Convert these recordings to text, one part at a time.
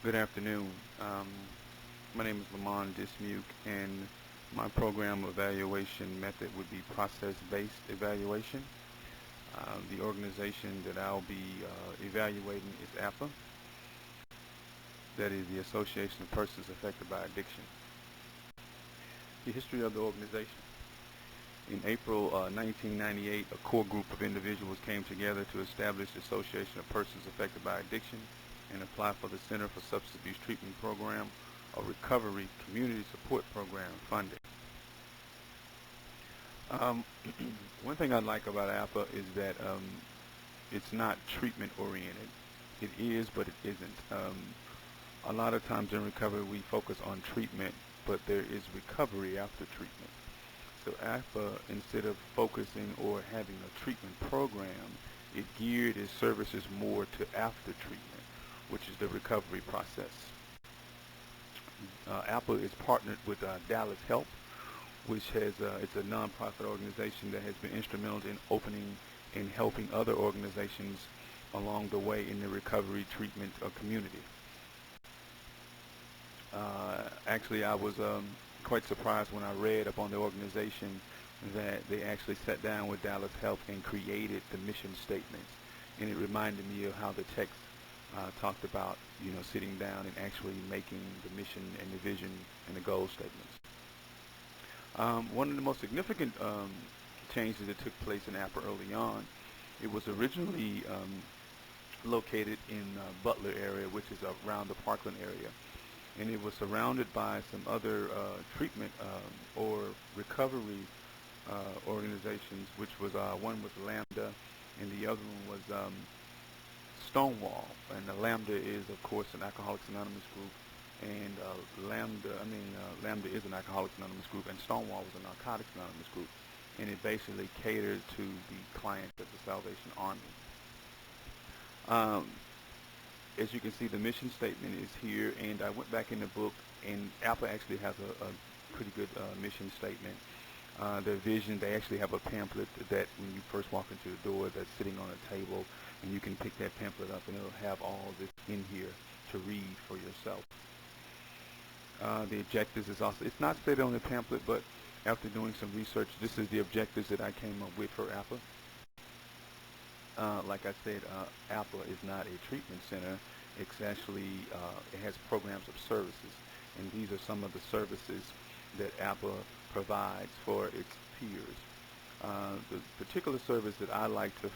Good afternoon. My name is Lamont Dismuke, and my program evaluation method would be process-based evaluation. The organization that I'll be evaluating is APA, that is the Association of Persons Affected by Addiction. The history of the organization. In April 1998, a core group of individuals came together to establish the Association of Persons Affected by Addiction and apply for the Center for Substance Abuse Treatment Program, a recovery community support program funding. One thing I like about APA is that it's not treatment oriented. It is, but it isn't. A lot of times in recovery we focus on treatment, but there is recovery after treatment. So APA, instead of focusing or having a treatment program, it geared its services more to after treatment, which is the recovery process. APA is partnered with Dallas Help, which has it's a nonprofit organization that has been instrumental in opening and helping other organizations along the way in the recovery treatment community. Actually, I was quite surprised when I read upon the organization that they actually sat down with Dallas Help and created the mission statements, and it reminded me of how the text talked about, sitting down and actually making the mission and the vision and the goal statements. One of the most significant changes that took place in APA early on, it was originally located in Butler area, which is around the Parkland area, and it was surrounded by some other treatment or recovery organizations, which was one was Lambda, and the other one was Stonewall. And the Lambda is, of course, an Alcoholics Anonymous group, and Lambda is an Alcoholics Anonymous group, and Stonewall was a Narcotics Anonymous group, and it basically catered to the clients of the Salvation Army. As you can see, the mission statement is here, and I went back in the book, and APA actually has a pretty good mission statement. Their vision, they actually have a pamphlet that when you first walk into the door that's sitting on a table, and you can pick that pamphlet up, and it'll have all this in here to read for yourself. The objectives is also, it's not stated on the pamphlet, but after doing some research, this is the objectives that I came up with for APA. Like I said, APA is not a treatment center. It's actually, it has programs of services, and these are some of the services that APA provides for its peers. The particular service that I like to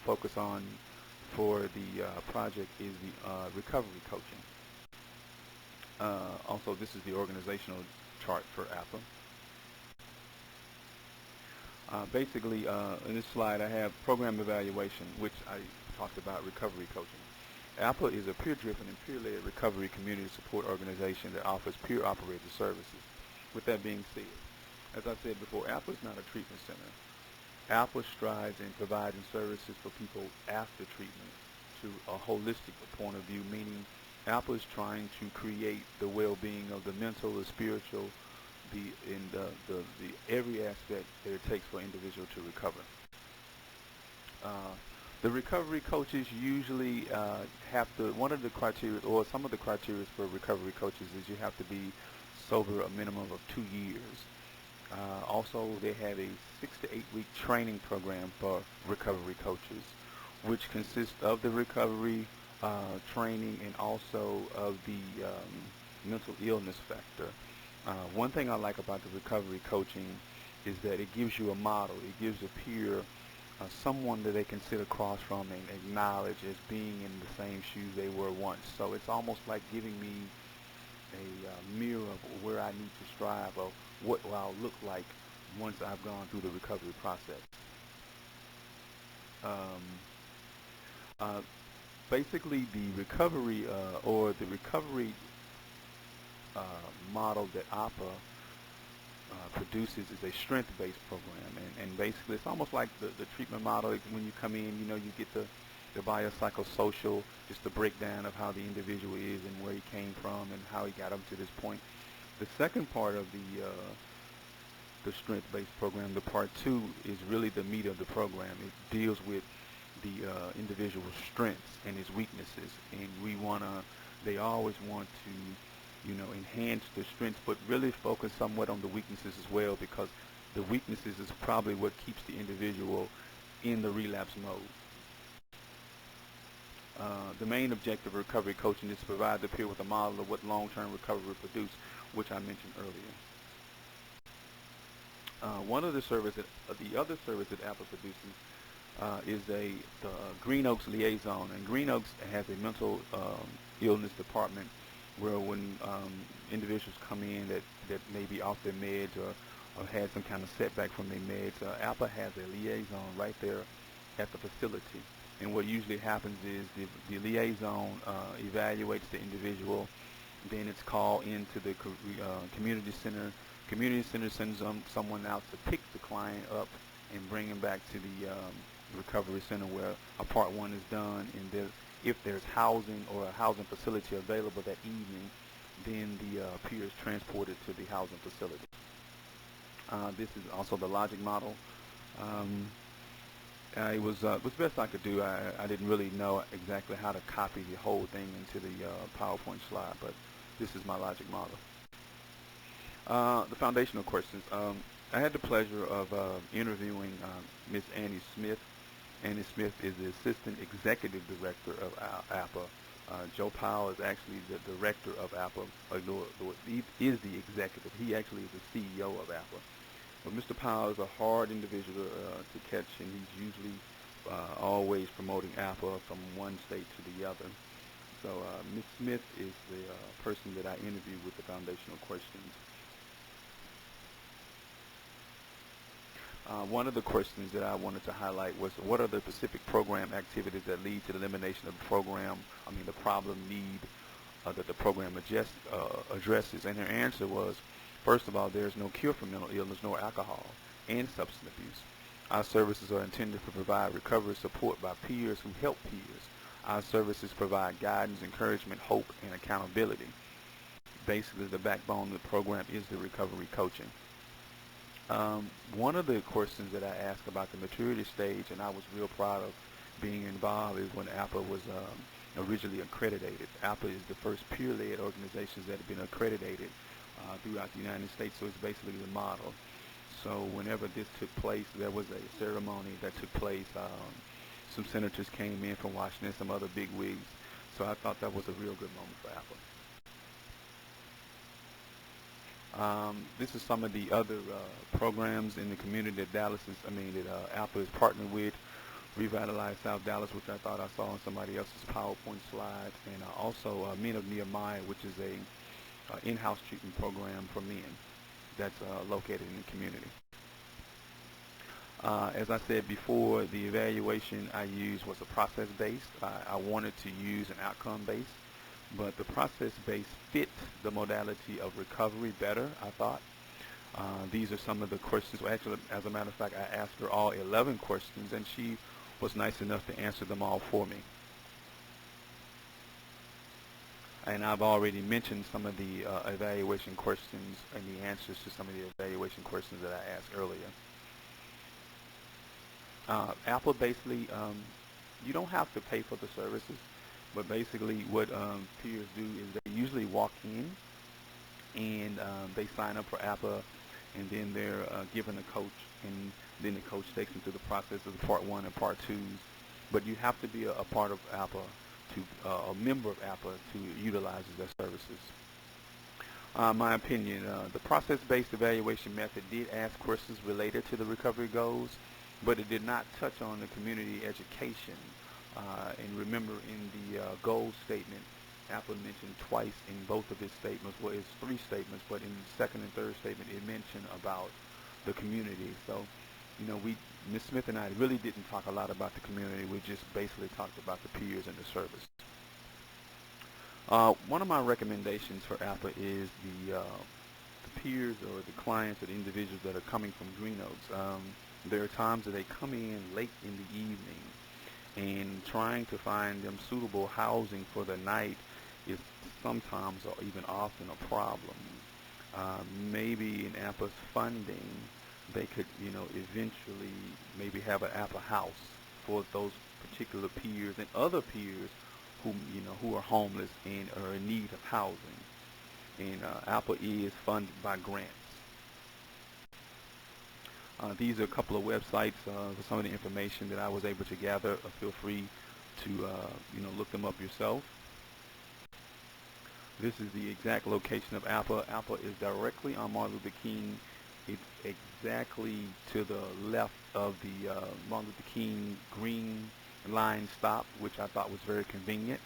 focus on for the project is the recovery coaching. Also, this is the organizational chart for APA. Basically, in this slide, I have program evaluation, which I talked about recovery coaching. APA is a peer-driven and peer-led recovery community support organization that offers peer-operated services. With that being said, as I said before, APA is not a treatment center. APA strives in providing services for people after treatment to a holistic point of view, meaning APA is trying to create the well-being of the mental, the spiritual, the every aspect that it takes for an individual to recover. The recovery coaches usually have to, one of the criteria, or some of the criteria for recovery coaches is you have to be sober a minimum of 2 years. Also, they have a 6 to 8 week training program for recovery coaches, which consists of the recovery training and also of the mental illness factor. One thing I like about the recovery coaching is that it gives you a model. It gives a peer someone that they can sit across from and acknowledge as being in the same shoes they were once. So it's almost like giving me a mirror of where I need to strive, of what I'll look like once I've gone through the recovery process. Basically, the recovery model that APA produces is a strength-based program, and basically it's almost like the treatment model. When you come in, you get the biopsychosocial, just the breakdown of how the individual is and where he came from and how he got up to this point. The second part of the strength-based program, the part 2, is really the meat of the program. It deals with individual's strengths and his weaknesses, and they always want to, enhance their strengths, but really focus somewhat on the weaknesses as well, because the weaknesses is probably what keeps the individual in the relapse mode. The main objective of recovery coaching is to provide the peer with a model of what long-term recovery will produce, which I mentioned earlier. The other service that Apple produces is the Green Oaks Liaison, and Green Oaks has a mental illness department where when individuals come in that may be off their meds or had some kind of setback from their meds, Apple has a liaison right there at the facility. And what usually happens is the liaison evaluates the individual, then it's called into the community center. Community center sends someone out to pick the client up and bring him back to the recovery center where a part one is done. And if there's housing or a housing facility available that evening, then the peer is transported to the housing facility. This is also the logic model. It was best I could do. I didn't really know exactly how to copy the whole thing into the PowerPoint slide, but this is my logic model. The foundational questions. I had the pleasure of interviewing Miss Annie Smith. Annie Smith is the Assistant Executive Director of APA. Joe Powell is actually the Director of APA. He is the executive. He actually is the CEO of APA. But Mr. Powell is a hard individual to catch, and he's usually always promoting APA from one state to the other. So Ms. Smith is the person that I interviewed with the foundational questions. One of the questions that I wanted to highlight was, what are the specific program activities that lead to the elimination of the problem need that the program addresses? And her answer was, first of all, there's no cure for mental illness nor alcohol and substance abuse. Our services are intended to provide recovery support by peers who help peers. Our services provide guidance, encouragement, hope, and accountability. Basically, the backbone of the program is the recovery coaching. One of the questions that I asked about the maturity stage, and I was real proud of being involved, is when APA was originally accredited. APA is the first peer-led organization that have been accredited throughout the United States, so it's basically the model. So whenever this took place, there was a ceremony that took place. Some senators came in from Washington, some other big wigs. So I thought that was a real good moment for APA. This is some of the other programs in the community that APA is partnered with. Revitalize South Dallas, which I thought I saw on somebody else's PowerPoint slide, and also Men of Nehemiah, which is a in-house treatment program for men that's located in the community. As I said before, the evaluation I used was a process-based. I wanted to use an outcome-based, but the process-based fit the modality of recovery better, I thought. These are some of the questions. Well, actually, as a matter of fact, I asked her all 11 questions, and she was nice enough to answer them all for me. And I've already mentioned some of the evaluation questions and the answers to some of the evaluation questions that I asked earlier. Apple basically, you don't have to pay for the services, but basically what peers do is they usually walk in and they sign up for APA, and then they're given a coach, and then the coach takes them through the process of the part one and part twos. But you have to be a part of APA, a member of APA, to utilize their services. My opinion, the process-based evaluation method did ask questions related to the recovery goals, but it did not touch on the community education. And remember, in the goal statement, Apple mentioned twice in both of his statements. Well, it's three statements, but in the second and third statement, it mentioned about the community. So, Ms. Smith and I really didn't talk a lot about the community. We just basically talked about the peers and the service. One of my recommendations for APA is the peers or the clients or the individuals that are coming from Green Oaks. There are times that they come in late in the evening, and trying to find them suitable housing for the night is sometimes or even often a problem. Maybe in APA's funding, they could, eventually maybe have an APA house for those particular peers and other peers who are homeless and are in need of housing. And ALPA is funded by grants. These are a couple of websites for some of the information that I was able to gather. Feel free to look them up yourself. This is the exact location of ALPA. ALPA is directly on Martin Luther King. It's exactly to the left of the Martin Luther King Green Line stop, which I thought was very convenient.